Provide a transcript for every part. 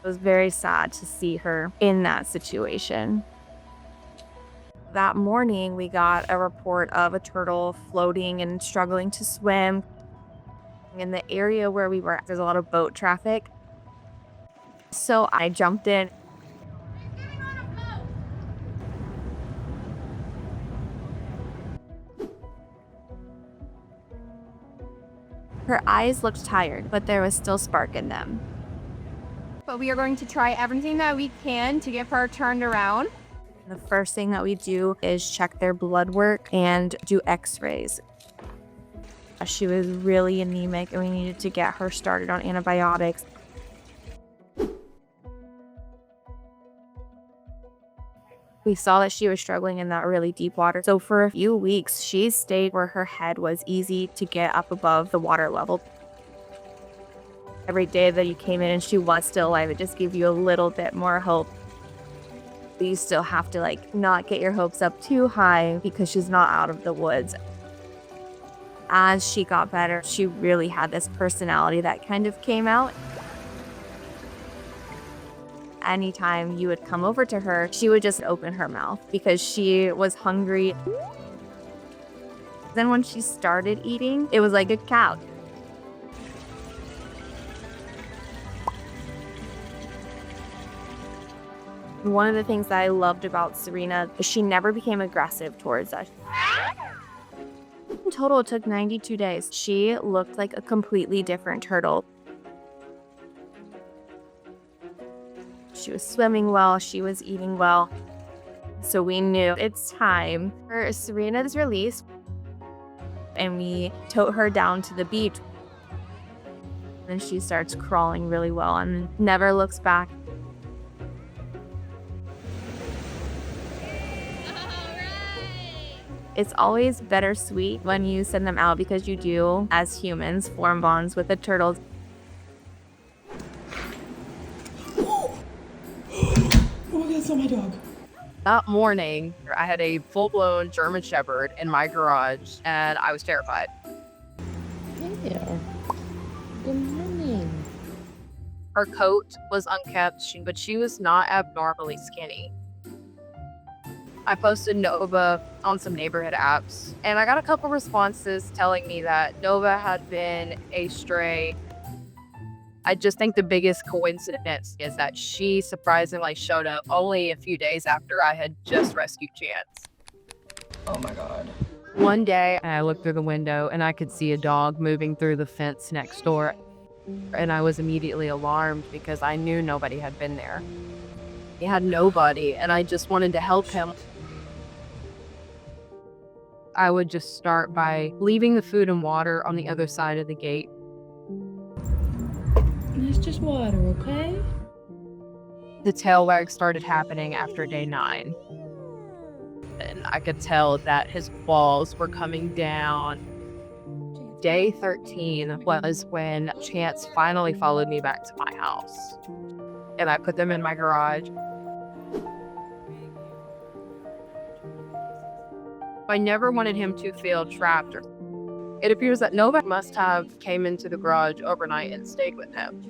It was very sad to see her in that situation. That morning, we got a report of a turtle floating and struggling to swim. In the area where we were, there's a lot of boat traffic. So I jumped in. Her eyes looked tired, but there was still spark in them. But we are going to try everything that we can to get her turned around. The first thing that we do is check their blood work and do x-rays. She was really anemic and we needed to get her started on antibiotics. We saw that she was struggling in that really deep water. So for a few weeks, she stayed where her head was easy to get up above the water level. Every day that you came in and she was still alive, it just gave you a little bit more hope. But you still have to not get your hopes up too high because she's not out of the woods. As she got better, she really had this personality that kind of came out. Anytime you would come over to her, she would just open her mouth because she was hungry. Then when she started eating, it was like a cow. One of the things that I loved about Serena is she never became aggressive towards us. In total, it took 92 days. She looked like a completely different turtle. She was swimming well, she was eating well. So we knew it's time for Serena's release. And we tote her down to the beach. And she starts crawling really well and never looks back. It's always bittersweet when you send them out because you do, as humans, form bonds with the turtles. Oh my God, it's not my dog. That morning, I had a full-blown German Shepherd in my garage, and I was terrified. Hey there. Good morning. Her coat was unkempt, but she was not abnormally skinny. I posted Nova on some neighborhood apps, and I got a couple responses telling me that Nova had been a stray. I just think the biggest coincidence is that she surprisingly showed up only a few days after I had just rescued Chance. Oh my God. One day, I looked through the window and I could see a dog moving through the fence next door. And I was immediately alarmed because I knew nobody had been there. He had nobody, and I just wanted to help him. I would just start by leaving the food and water on the other side of the gate. It's just water, okay? The tail wag started happening after day 9. And I could tell that his claws were coming down. Day 13 was when Chance finally followed me back to my house. And I put them in my garage. I never wanted him to feel trapped. It appears that Nova must have came into the garage overnight and stayed with him.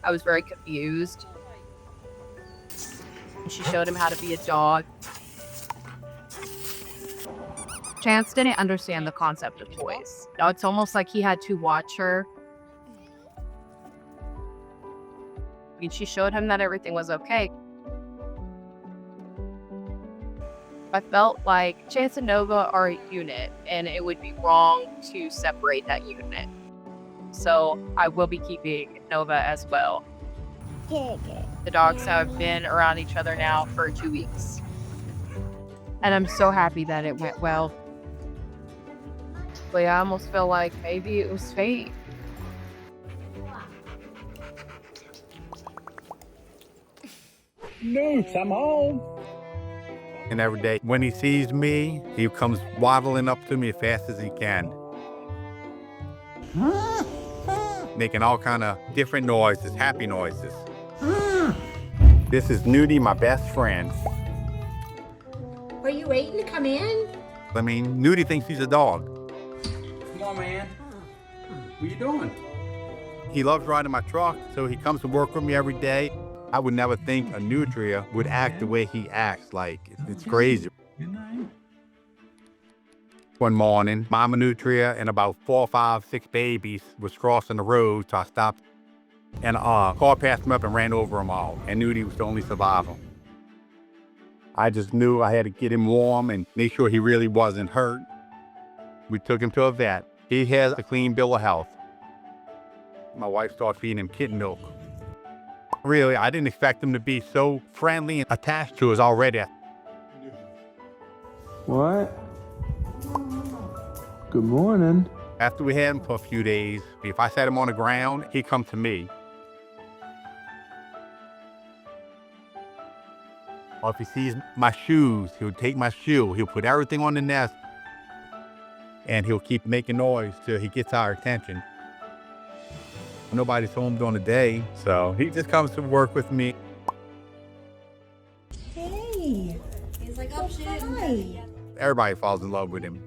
I was very confused. She showed him how to be a dog. Chance didn't understand the concept of toys. It's almost like he had to watch her. And she showed him that everything was okay. I felt like Chance and Nova are a unit, and it would be wrong to separate that unit. So I will be keeping Nova as well. The dogs have been around each other now for 2 weeks. And I'm so happy that it went well. But I almost feel like maybe it was fate. Nooch, I'm home. And every day when he sees me, he comes waddling up to me as fast as he can. Making all kind of different noises, happy noises. This is Nudie, my best friend. Are you waiting to come in? I mean, Nudie thinks he's a dog. Come on, man. What you doing? He loves riding my truck, so he comes to work with me every day. I would never think a nutria would act the way he acts. Like, it's crazy. One morning, Mama Nutria and about 4, 5, 6 babies was crossing the road, so I stopped. And a car passed them up and ran over them all. And Nudie was the only survivor. I just knew I had to get him warm and make sure he really wasn't hurt. We took him to a vet. He has a clean bill of health. My wife started feeding him kitten milk. Really, I didn't expect him to be so friendly and attached to us already. What? Good morning. After we had him for a few days, if I set him on the ground, he'd come to me. Or if he sees my shoes, he'll take my shoe, he'll put everything on the nest, and he'll keep making noise till he gets our attention. Nobody's home during the day, so he just comes to work with me. Hey. He's like, oh shit. Hi. Everybody falls in love with him.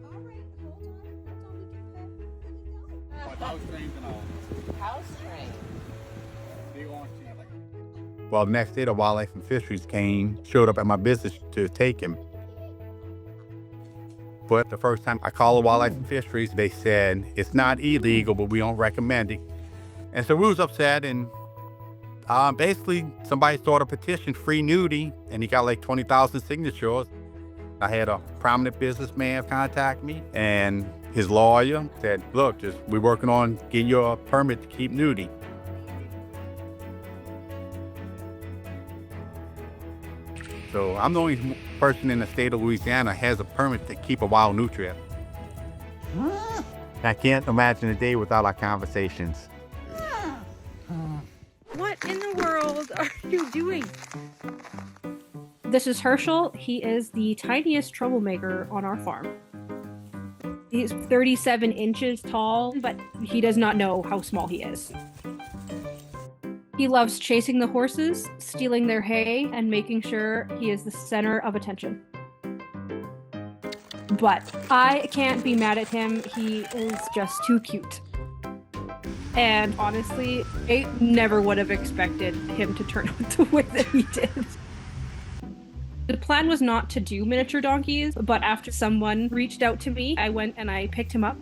Well, the next day, the Wildlife and Fisheries showed up at my business to take him. But the first time I called the Wildlife and Fisheries, they said, it's not illegal, but we don't recommend it. And so we was upset, and basically somebody started a petition, Free Nudie, and he got like 20,000 signatures. I had a prominent businessman contact me, and his lawyer said, look, we're working on getting you a permit to keep Nudie. So I'm the only person in the state of Louisiana has a permit to keep a wild nutria. I can't imagine a day without our conversations. What in the world are you doing? This is Hershel. He is the tiniest troublemaker on our farm. He's 37 inches tall, but he does not know how small he is. He loves chasing the horses, stealing their hay, and making sure he is the center of attention. But I can't be mad at him. He is just too cute. And honestly, I never would have expected him to turn out the way that he did. The plan was not to do miniature donkeys, but after someone reached out to me, I went and I picked him up.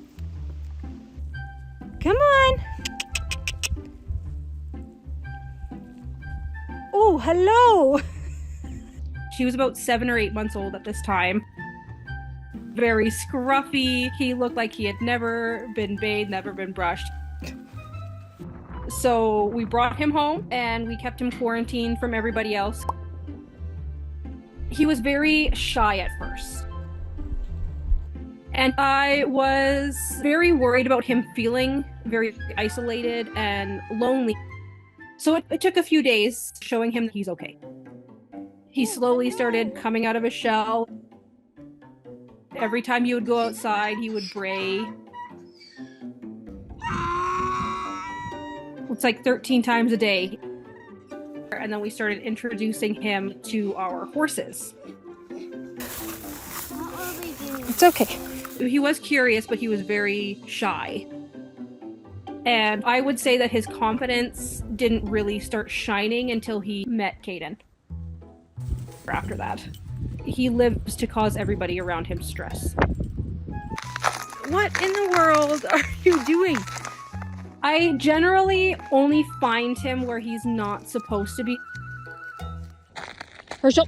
Come on. Oh, hello. She was about 7 or 8 months old at this time. Very scruffy. He looked like he had never been bathed, never been brushed. So we brought him home and we kept him quarantined from everybody else. He was very shy at first. And I was very worried about him feeling very isolated and lonely. So it took a few days showing him that he's okay. He slowly started coming out of his shell. Every time he would go outside, he would bray. It's like 13 times a day. And then we started introducing him to our horses. It's okay. He was curious, but he was very shy. And I would say that his confidence didn't really start shining until he met Caden. After that, he lives to cause everybody around him stress. What in the world are you doing? I generally only find him where he's not supposed to be. Hershel.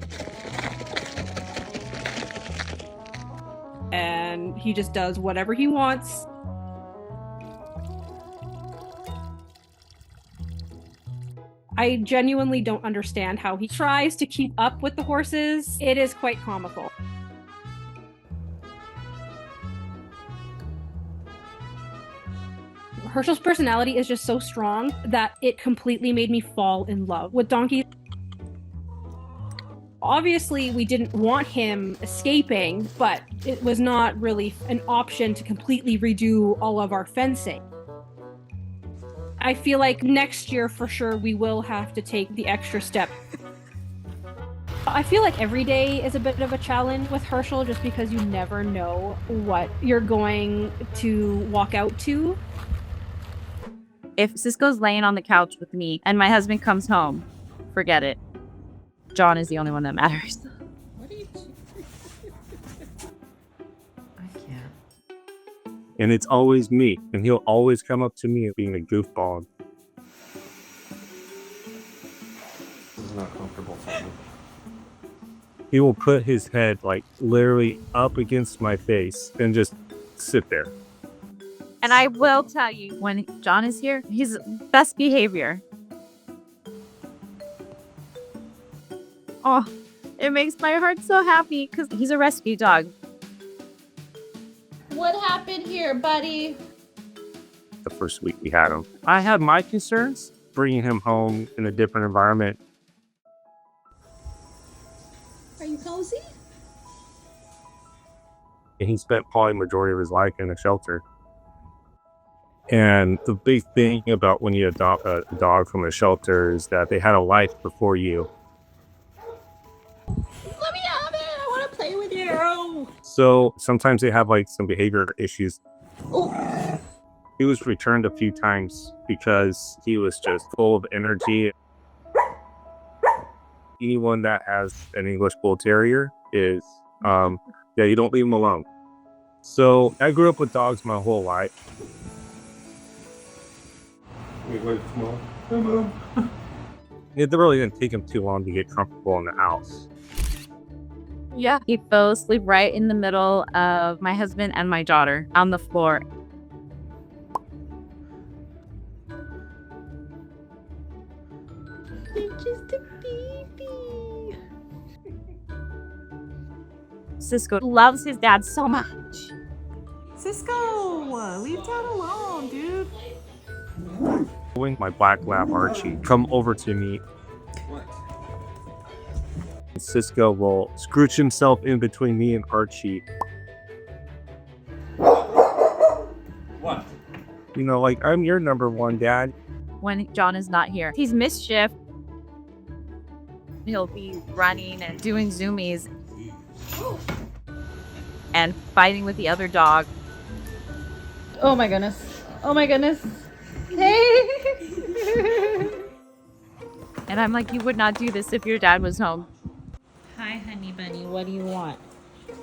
And he just does whatever he wants. I genuinely don't understand how he tries to keep up with the horses. It is quite comical. Hershel's personality is just so strong that it completely made me fall in love with donkeys. Obviously, we didn't want him escaping, but it was not really an option to completely redo all of our fencing. I feel like next year, for sure, we will have to take the extra step. I feel like every day is a bit of a challenge with Hershel just because you never know what you're going to walk out to. If Cisco's laying on the couch with me and my husband comes home, forget it. John is the only one that matters. What are you I can't. And it's always me. And he'll always come up to me being a goofball. This is not comfortable for me. He will put his head like literally up against my face and just sit there. And I will tell you, when John is here, he's best behavior. Oh, it makes my heart so happy because he's a rescue dog. What happened here, buddy? The first week we had him, I had my concerns bringing him home in a different environment. Are you cozy? And he spent probably the majority of his life in a shelter. And the big thing about when you adopt a dog from a shelter is that they had a life before you. Let me have it. I want to play with you. So sometimes they have like some behavior issues. Oh. He was returned a few times because he was just full of energy. Anyone that has an English Bull Terrier is, yeah, you don't leave them alone. So I grew up with dogs my whole life. It really didn't take him too long to get comfortable in the house. Yeah. He fell asleep right in the middle of my husband and my daughter on the floor. You're just a baby. Cisco loves his dad so much. Cisco, leave Dad alone, dude. When my black lab Archie come over to me, Cisco will scrooge himself in between me and Archie. What? You know, like, I'm your number one, Dad. When John is not here, he's mischief. He'll be running and doing zoomies and fighting with the other dog. Oh my goodness. Oh my goodness. Hey. And I'm like, you would not do this if your dad was home. Hi, honey bunny. What do you want?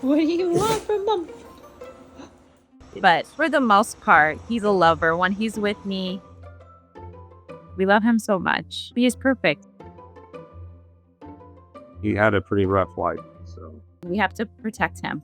What do you want from mom? But for the most part, he's a lover. When he's with me, we love him so much. He is perfect. He had a pretty rough life, so We have to protect him.